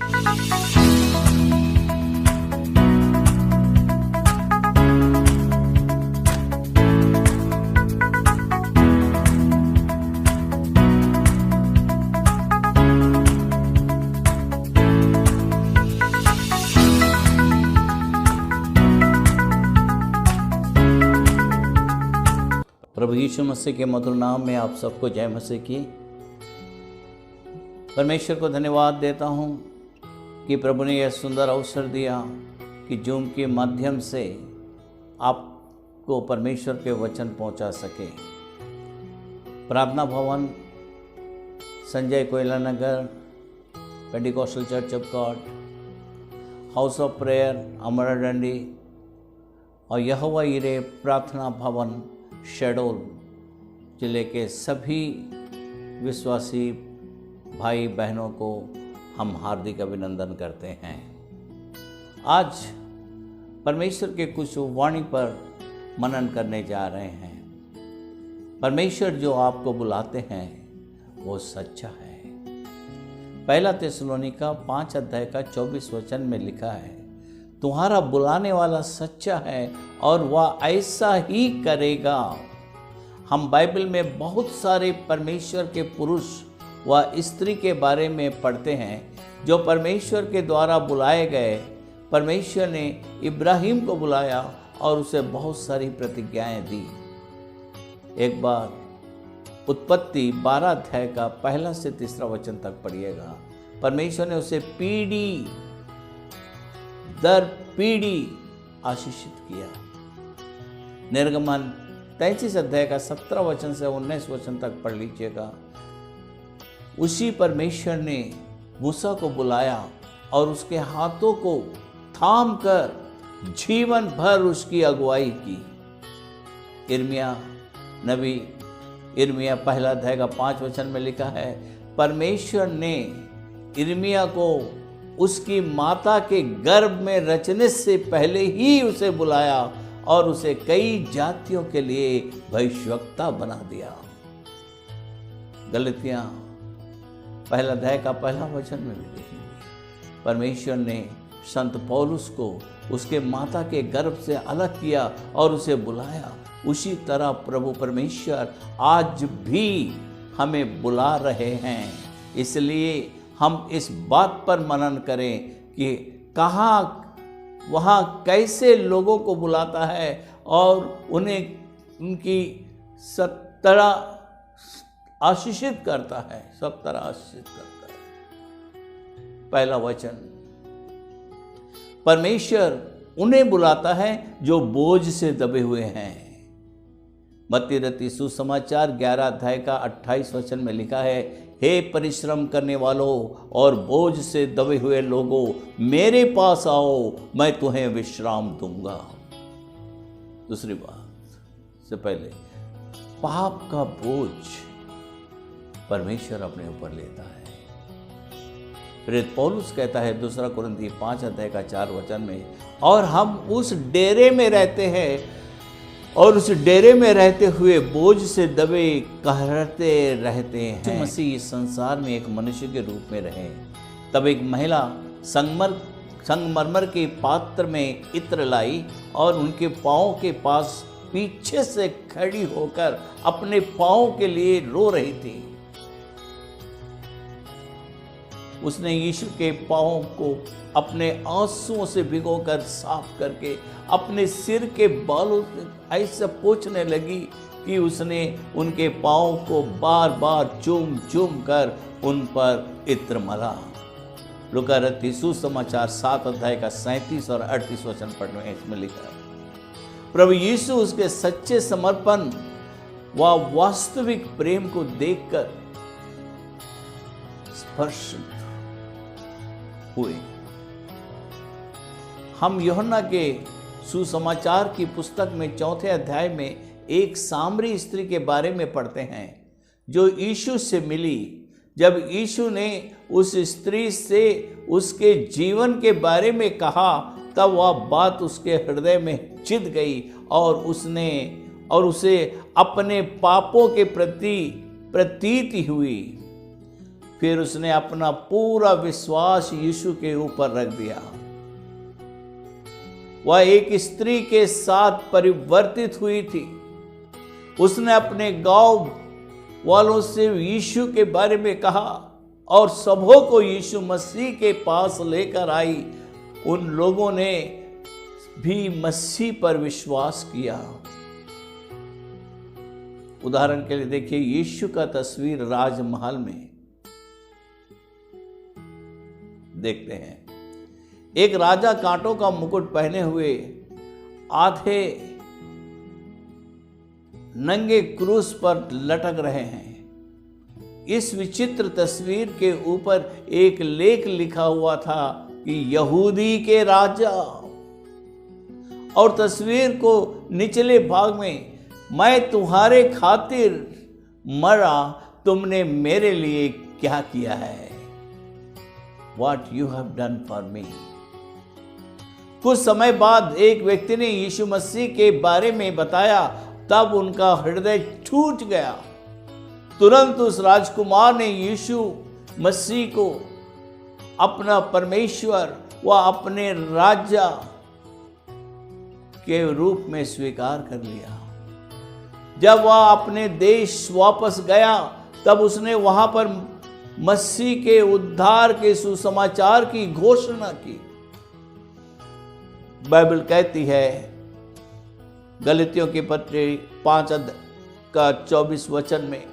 प्रभु यीशु मसीह के मधुर नाम में आप सबको जय मसीह की। परमेश्वर को धन्यवाद देता हूँ कि प्रभु ने यह सुंदर अवसर दिया कि जूम के माध्यम से आपको परमेश्वर के वचन पहुँचा सके। प्रार्थना भवन, Sanjay Koyla Nagar, Pentecostal church of God, house of prayer Amradandi और यहोवा यिरे प्रार्थना भवन शहडोल जिले के सभी विश्वासी भाई बहनों को हम हार्दिक अभिनंदन करते हैं। आज परमेश्वर के कुछ वाणी पर मनन करने जा रहे हैं। परमेश्वर जो आपको बुलाते हैं वो सच्चा है। पहला थिस्सलुनीका 5 अध्याय का 24 वचन में लिखा है, तुम्हारा बुलाने वाला सच्चा है और वह ऐसा ही करेगा। हम बाइबल में बहुत सारे परमेश्वर के पुरुष व स्त्री के बारे में पढ़ते हैं जो परमेश्वर के द्वारा बुलाए गए। परमेश्वर ने इब्राहिम को बुलाया और उसे बहुत सारी प्रतिज्ञाएं दी। एक बार उत्पत्ति 12 अध्याय का 1 से 3 वचन तक पढ़िएगा। परमेश्वर ने उसे पीढ़ी दर पीढ़ी आशीषित किया। निर्गमन 33 अध्याय का 17 वचन से 19 वचन तक पढ़ लीजिएगा। उसी परमेश्वर ने मूसा को बुलाया और उसके हाथों को थाम कर जीवन भर उसकी अगुवाई की। इर्मिया नबी, इर्मिया 1 अध्याय का 5 वचन में लिखा है, परमेश्वर ने इर्मिया को उसकी माता के गर्भ में रचने से पहले ही उसे बुलाया और उसे कई जातियों के लिए भविष्यवक्ता बना दिया। गलतियां 1 अध्याय का 1 वचन में भी देखेंगे। परमेश्वर ने संत पौलुस को उसके माता के गर्भ से अलग किया और उसे बुलाया। उसी तरह प्रभु परमेश्वर आज भी हमें बुला रहे हैं। इसलिए हम इस बात पर मनन करें कि कहाँ वहाँ कैसे लोगों को बुलाता है और उन्हें उनकी सब तरह आशीषित करता है, सब तरह आशीषित करता है। पहला वचन, परमेश्वर उन्हें बुलाता है जो बोझ से दबे हुए हैं। मत्ती रचित सुसमाचार 11 अध्याय का 28 वचन में लिखा है, हे परिश्रम करने वालों और बोझ से दबे हुए लोगों, मेरे पास आओ, मैं तुम्हें विश्राम दूंगा। दूसरी बात से पहले, पाप का बोझ परमेश्वर अपने ऊपर लेता है। प्रेरित पौलुस कहता है 2 कुरिन्थी 5 अध्याय का 4 वचन में, और हम उस डेरे में रहते हैं और उस डेरे में रहते हुए बोझ से दबे कहरते रहते हैं। मसीह इस संसार में एक मनुष्य के रूप में रहे। तब एक महिला संगमरमर के पात्र में इत्र लाई और उनके पाँव के पास पीछे से खड़ी होकर अपने पाँव के लिए रो रही थी। उसने यीशु के पाँव को अपने आंसुओं से भिगोकर साफ करके अपने सिर के बालों से ऐसा पोंछने लगी कि उसने उनके पाँव को बार बार चूम चूम कर उन पर इत्र मला। लूका रचित सुसमाचार 7 अध्याय का 37 और 38 वचन पढ़ने में इसमें लिखा है। प्रभु यीशु उसके सच्चे समर्पण व वास्तविक प्रेम को देखकर स्पर्शित हुए। हम यूहन्ना के सुसमाचार की पुस्तक में 4 अध्याय में एक सामरी स्त्री के बारे में पढ़ते हैं जो यीशु से मिली। जब यीशु ने उस स्त्री से उसके जीवन के बारे में कहा तब वह बात उसके हृदय में चिढ़ गई और उसे अपने पापों के प्रति प्रतीति हुई। फिर उसने अपना पूरा विश्वास यीशु के ऊपर रख दिया। वह एक स्त्री के साथ परिवर्तित हुई थी। उसने अपने गांव वालों से यीशु के बारे में कहा और सबों को यीशु मसीह के पास लेकर आई। उन लोगों ने भी मसीह पर विश्वास किया। उदाहरण के लिए देखिए, यीशु का तस्वीर राजमहल में देखते हैं। एक राजा कांटों का मुकुट पहने हुए आधे नंगे क्रूस पर लटक रहे हैं। इस विचित्र तस्वीर के ऊपर एक लेख लिखा हुआ था कि यहूदी के राजा, और तस्वीर को निचले भाग में, मैं तुम्हारे खातिर मरा, तुमने मेरे लिए क्या किया है? What you have done for me। कुछ समय बाद एक व्यक्ति ने यीशु मसीह के बारे में बताया, तब उनका हृदय टूट गया। तुरंत उस राजकुमार ने यीशु मसीह को अपना परमेश्वर व अपने राजा के रूप में स्वीकार कर लिया। जब वह अपने देश वापस गया, तब उसने वहां पर मसीह के उद्धार के सुसमाचार की घोषणा की। बाइबल कहती है, गलतियों के पत्र 5 का 24 वचन में,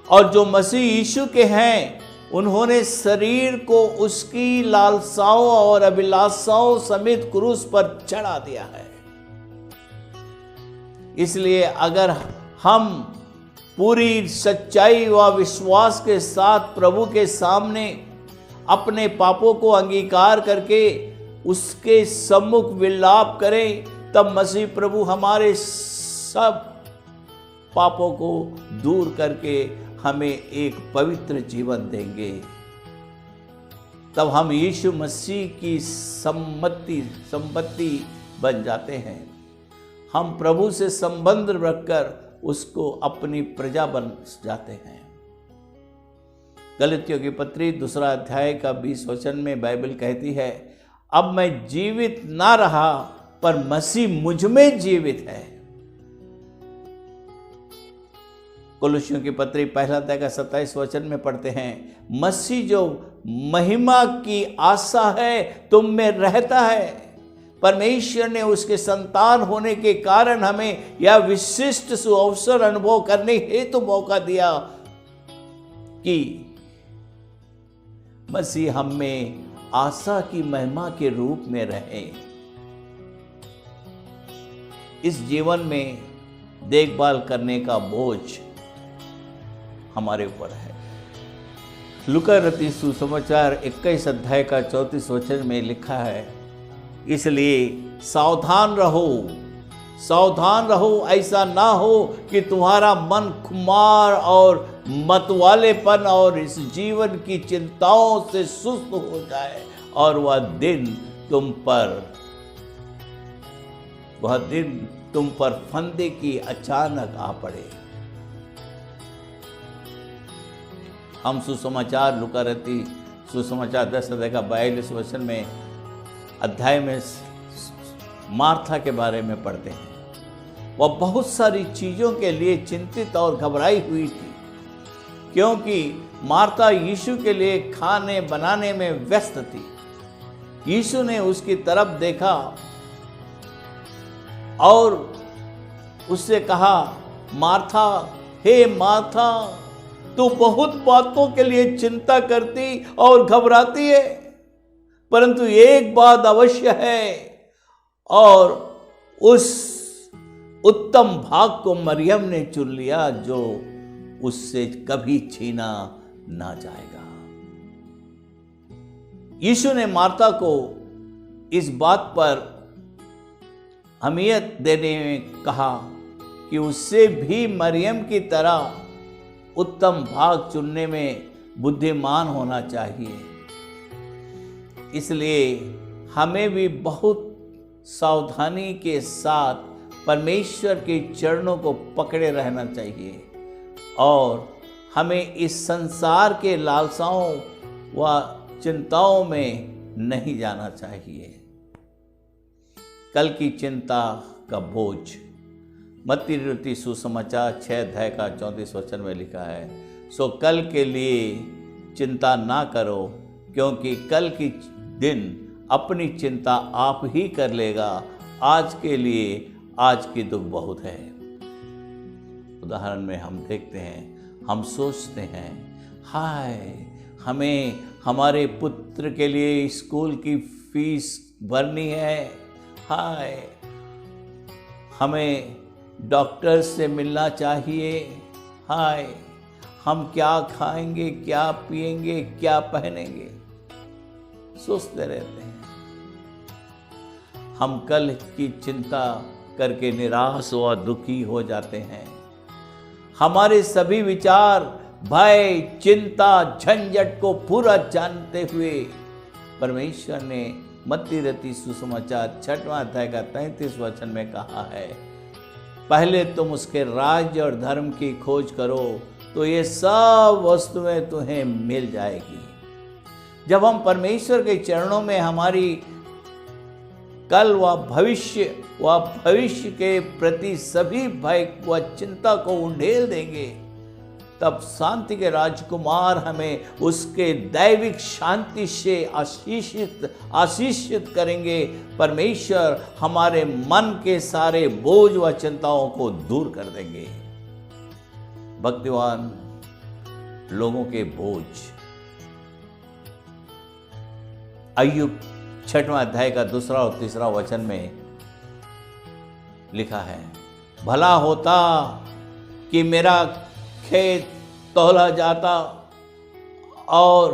और जो मसीह यीशु के हैं उन्होंने शरीर को उसकी लालसाओं और अभिलाषाओं समेत क्रूस पर चढ़ा दिया है। इसलिए अगर हम पूरी सच्चाई व विश्वास के साथ प्रभु के सामने अपने पापों को अंगीकार करके उसके सम्मुख विलाप करें, तब मसीह प्रभु हमारे सब पापों को दूर करके हमें एक पवित्र जीवन देंगे। तब हम यीशु मसीह की संपत्ति बन जाते हैं। हम प्रभु से संबंध रखकर उसको अपनी प्रजा बन जाते हैं। गलतियों की पत्री 2 अध्याय का 20 वचन में बाइबल कहती है, अब मैं जीवित ना रहा पर मसीह मुझ में जीवित है। कोलोसियों की पत्री 1 अध्याय का 27 वचन में पढ़ते हैं, मसीह जो महिमा की आशा है तुम में रहता है। परमेश्वर ने उसके संतान होने के कारण हमें यह विशिष्ट सुअवसर अनुभव करने हेतु मौका दिया कि मसीह हम में आशा की महिमा के रूप में रहे। इस जीवन में देखभाल करने का बोझ हमारे ऊपर है। लूका रचित सुसमाचार 21 अध्याय का 34 वचन में लिखा है, इसलिए सावधान रहो, ऐसा ना हो कि तुम्हारा मन खुमार और मतवालेपन और इस जीवन की चिंताओं से सुस्त हो जाए और वह दिन तुम पर फंदे की अचानक आ पड़े। हम सुसमाचार लूका रचित सुसमाचार 10 अध्याय का 42 वचन में अध्याय में मार्था के बारे में पढ़ते हैं। वह बहुत सारी चीजों के लिए चिंतित और घबराई हुई थी, क्योंकि मार्था यीशु के लिए खाने बनाने में व्यस्त थी। यीशु ने उसकी तरफ देखा और उससे कहा, मार्था, हे मार्था, तू बहुत बातों के लिए चिंता करती और घबराती है, परंतु एक बात अवश्य है और उस उत्तम भाग को मरियम ने चुन लिया जो उससे कभी छीना ना जाएगा। यीशु ने मार्था को इस बात पर अहमियत देने में कहा कि उससे भी मरियम की तरह उत्तम भाग चुनने में बुद्धिमान होना चाहिए। इसलिए हमें भी बहुत सावधानी के साथ परमेश्वर के चरणों को पकड़े रहना चाहिए और हमें इस संसार के लालसाओं व चिंताओं में नहीं जाना चाहिए। कल की चिंता का बोझ, मत्ती रचित सुसमाचार 6 अध्याय का 34 वचन में लिखा है, सो कल के लिए चिंता ना करो, क्योंकि कल की दिन अपनी चिंता आप ही कर लेगा। आज के लिए आज की दुख बहुत है। उदाहरण में हम देखते हैं, हम सोचते हैं, हाय हमें हमारे पुत्र के लिए स्कूल की फीस भरनी है, हाय हमें डॉक्टर से मिलना चाहिए, हाय हम क्या खाएंगे, क्या पिएंगे, क्या पहनेंगे, सोचते रहते हैं। हम कल की चिंता करके निराश व दुखी हो जाते हैं। हमारे सभी विचार भय, चिंता, झंझट को पूरा जानते हुए परमेश्वर ने मत्ती रचित सुसमाचार 6वां अध्याय का 33 वचन में कहा है, पहले तुम उसके राज्य और धर्म की खोज करो तो ये सब वस्तुएं तुम्हें मिल जाएगी। जब हम परमेश्वर के चरणों में हमारी कल व भविष्य के प्रति सभी भय व चिंता को उंडेल देंगे, तब शांति के राजकुमार हमें उसके दैविक शांति से आशीषित करेंगे। परमेश्वर हमारे मन के सारे बोझ व चिंताओं को दूर कर देंगे। भक्तिवान लोगों के बोझ, अय्यूब 6वां अध्याय का 2 और 3 वचन में लिखा है, भला होता कि मेरा खेत तौला जाता और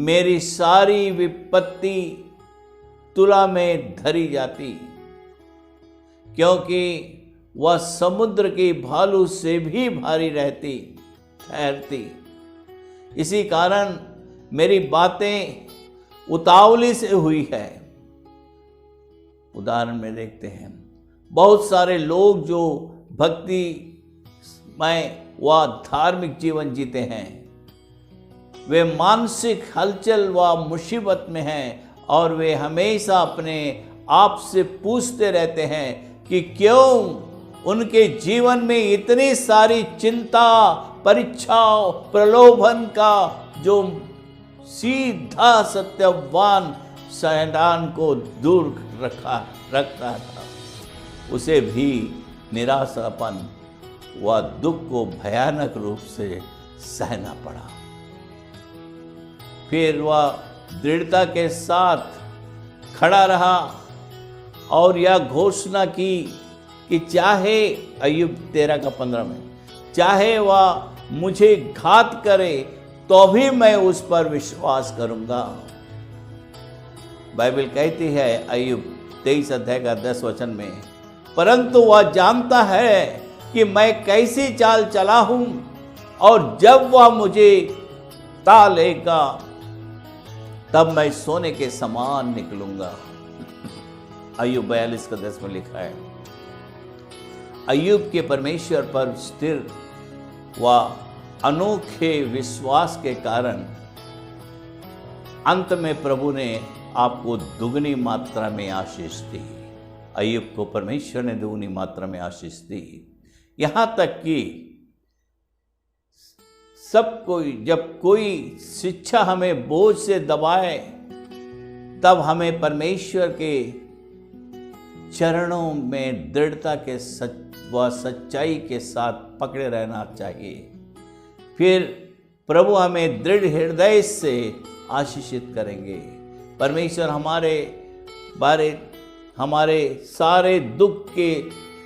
मेरी सारी विपत्ति तुला में धरी जाती, क्योंकि वह समुद्र की भालू से भी भारी ठहरती। इसी कारण मेरी बातें उतावली से हुई है। उदाहरण में देखते हैं, बहुत सारे लोग जो भक्तिमय व धार्मिक जीवन जीते हैं, वे मानसिक हलचल व मुसीबत में हैं और वे हमेशा अपने आप से पूछते रहते हैं कि क्यों उनके जीवन में इतनी सारी चिंता, परीक्षाओं, प्रलोभन का जो सीधा सत्यवान शैतान को दूर रखता था, उसे भी निराशापन व दुख को भयानक रूप से सहना पड़ा। फिर वह दृढ़ता के साथ खड़ा रहा और यह घोषणा की कि चाहे अय्यूब 13 का 15 में, चाहे वह मुझे घात करे तो भी मैं उस पर विश्वास करूंगा। बाइबल कहती है अय्यूब 23 अध्याय का 10 वचन में, परंतु वह जानता है कि मैं कैसी चाल चला हूं और जब वह मुझे ता लेगा तब मैं सोने के समान निकलूंगा। अय्यूब 42 का 10 में लिखा है। अय्यूब के परमेश्वर पर स्थिर व अनोखे विश्वास के कारण अंत में प्रभु ने आपको दुगनी मात्रा में आशीष दी। अय्यूब को परमेश्वर ने दुगनी मात्रा में आशीष दी, यहां तक कि जब कोई शिक्षा हमें बोझ से दबाए तब हमें परमेश्वर के चरणों में दृढ़ता के व सच्चाई के साथ पकड़े रहना चाहिए। फिर प्रभु हमें दृढ़ हृदय से आशीषित करेंगे। परमेश्वर हमारे सारे दुख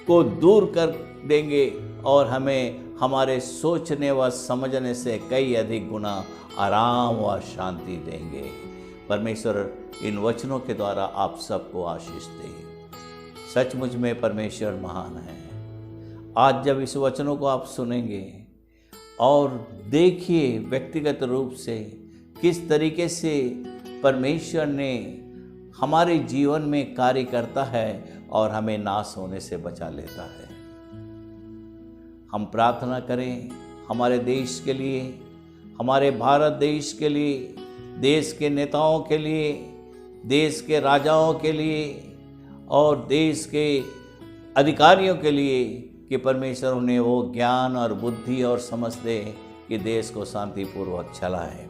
को दूर कर देंगे और हमें हमारे सोचने व समझने से कई अधिक गुना आराम व शांति देंगे। परमेश्वर इन वचनों के द्वारा आप सबको आशीष दे। सचमुच में परमेश्वर महान है। आज जब इस वचनों को आप सुनेंगे और देखिए व्यक्तिगत रूप से किस तरीके से परमेश्वर ने हमारे जीवन में कार्य करता है और हमें नाश होने से बचा लेता है। हम प्रार्थना करें। हमारे देश के लिए, हमारे भारत देश के लिए, देश के नेताओं के लिए, देश के राजाओं के लिए और देश के अधिकारियों के लिए कि परमेश्वर उन्हें वो ज्ञान और बुद्धि और समझ दे कि देश को शांतिपूर्वक चलाए।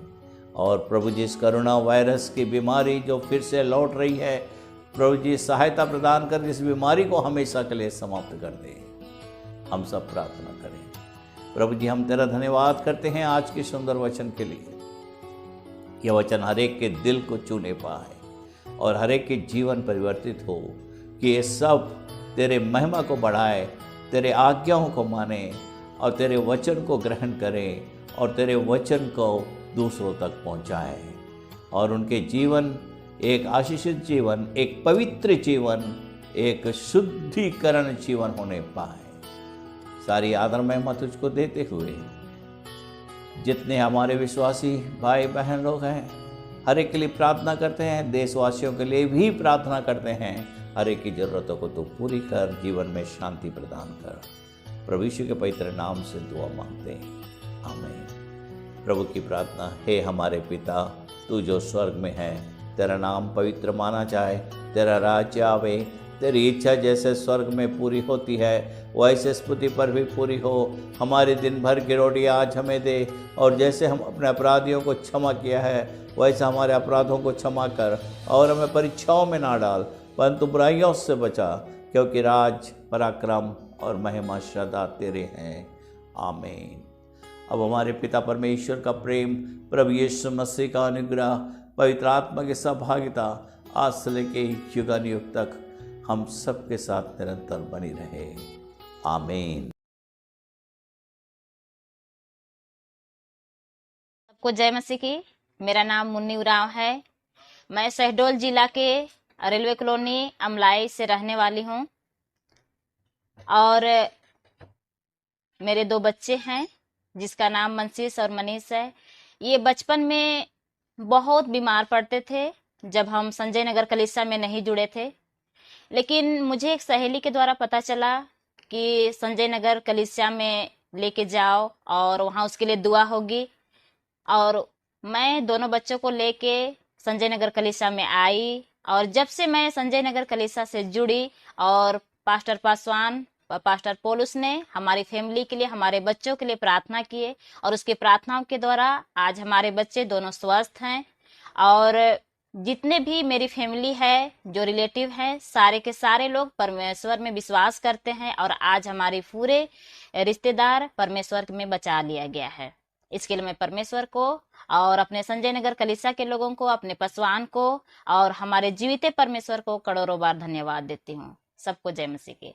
और प्रभु जी इस कोरोना वायरस की बीमारी जो फिर से लौट रही है, प्रभु जी सहायता प्रदान कर इस बीमारी को हमेशा के लिए समाप्त कर दे। हम सब प्रार्थना करें। प्रभु जी, हम तेरा धन्यवाद करते हैं आज के सुंदर वचन के लिए। यह वचन हर एक के दिल को छूने पाए और हर एक के जीवन परिवर्तित हो, कि ये सब तेरे महिमा को बढ़ाए, तेरे आज्ञाओं को माने और तेरे वचन को ग्रहण करें और तेरे वचन को दूसरों तक पहुंचाए और उनके जीवन एक आशीषित जीवन, एक पवित्र जीवन, एक शुद्धिकरण जीवन होने पाए। सारी आदर महिमा तुझको देते हुए जितने हमारे विश्वासी भाई बहन लोग हैं, हर एक के लिए प्रार्थना करते हैं, देशवासियों के लिए भी प्रार्थना करते हैं। हर एक की ज़रूरतों को तो पूरी कर, जीवन में शांति प्रदान कर। प्रभु यीशु के पवित्र नाम से दुआ मांगते हैं, आमीन। प्रभु की प्रार्थना, हे हमारे पिता, तू जो स्वर्ग में है, तेरा नाम पवित्र माना जाए, तेरा राज्य आवे, तेरी इच्छा जैसे स्वर्ग में पूरी होती है वैसे इस पृथ्वी पर भी पूरी हो। हमारे दिन भर की रोटी आज हमें दे, और जैसे हम अपने अपराधियों को क्षमा किया है वैसे हमारे अपराधों को क्षमा कर, और हमें परीक्षाओं में ना डाल परंतु बुराइयों से बचा, क्योंकि राज, पराक्रम और महिमा सदा तेरे हैं, आमीन। अब हमारे पिता परमेश्वर का प्रेम, प्रभु यीशु मसीह का अनुग्रह, पवित्र आत्मा की सहभागिता आज से लेके युगानुयुग तक हम सबके साथ निरंतर बनी रहे, आमीन। सबको जय मसीह की। मेरा नाम मुन्नी उरांव है। मैं शहडोल जिला के रेलवे कॉलोनी अमलाई से रहने वाली हूँ और मेरे 2 बच्चे हैं जिसका नाम मनशीश और मनीष है। ये बचपन में बहुत बीमार पड़ते थे जब हम संजय नगर कलीसिया में नहीं जुड़े थे, लेकिन मुझे एक सहेली के द्वारा पता चला कि संजय नगर कलीसिया में लेके जाओ और वहाँ उसके लिए दुआ होगी। और मैं दोनों बच्चों को लेके संजय नगर कलीसिया में आई, और जब से मैं संजय नगर कलीसिया से जुड़ी और पास्टर पासवान, पास्टर पोलुस ने हमारी फैमिली के लिए, हमारे बच्चों के लिए प्रार्थना किए, और उसके प्रार्थनाओं के द्वारा आज हमारे बच्चे दोनों स्वस्थ हैं। और जितने भी मेरी फैमिली है, जो रिलेटिव हैं, सारे के सारे लोग परमेश्वर में विश्वास करते हैं, और आज हमारे पूरे रिश्तेदार परमेश्वर में बचा लिया गया है। इसके लिए मैं परमेश्वर को और अपने संजय नगर कलीसिया के लोगों को, अपने पासवान को और हमारे जीवित परमेश्वर को करोड़ों बार धन्यवाद देती हूँ। सबको जय मसीह की।